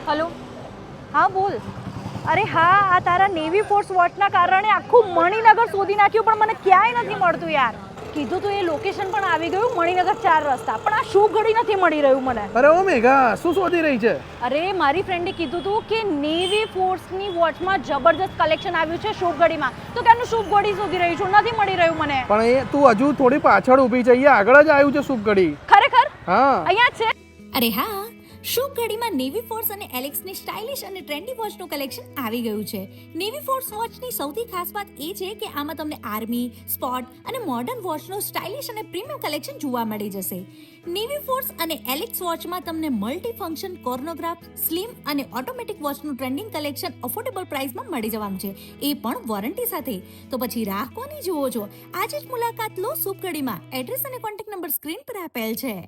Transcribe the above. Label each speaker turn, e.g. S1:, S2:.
S1: Hello, હા બોલ. અરે હા, આ તારા નેવી ફોર્સ વોચના કારણે આખું મણિનગર શોધી નાખ્યું, પણ મને ક્યાંય નથી મળતું યાર. કીધું તો એ લોકેશન પણ આવી ગયું, મણિનગર 4 રસ્તા, પણ આ શું ઘડી નથી મળી રહ્યું મને.
S2: અરે ઓ મેઘા, શું શોધી રહી છે?
S1: અરે મારી ફ્રેન્ડે કીધું હતું કે નેવી ફોર્સની વોચમાં જબરજસ્ત કલેક્શન આવ્યું છે શુભ ઘડીમાં, તો ત્યાંનું શુભ ઘડી શોધી રહી છું, નથી મળી રહ્યું મને.
S2: પણ એ તું હજુ થોડી પાછળ ઊભી છે, અહીંયા આગળ જ આવ્યું છે શુભ ઘડી.
S1: ખરેખર?
S2: હા
S1: અહીંયા જ છે.
S3: અરે હા, શુભ ઘડીમાં નેવી ફોર્સ અને એલેક્સની સ્ટાઇલિશ અને ટ્રેન્ડી વોચનું કલેક્શન આવી ગયું છે. નેવી ફોર્સ વોચની સૌથી ખાસ વાત એ છે કે આમાં તમને આર્મી, સ્પોર્ટ અને મોડર્ન વોચનું સ્ટાઇલિશ અને પ્રીમિયમ કલેક્શન જોવા મળી જશે. નેવી ફોર્સ અને એલેક્સ વોચમાં તમને મલ્ટી ફંક્શન કોર્નોગ્રાફ, સ્લિમ અને ઓટોમેટિક વોચનું ટ્રેન્ડિંગ કલેક્શન અફોર્ડેબલ પ્રાઇસમાં મળી જવાનું છે, એ પણ વોરંટી સાથે. તો પછી રાહ કોની જુઓ છો? આજે જ મુલાકાત લો શુભ ઘડીમાં. એડ્રેસ અને કોન્ટેક્ટ નંબર સ્ક્રીન પર આપેલ છે.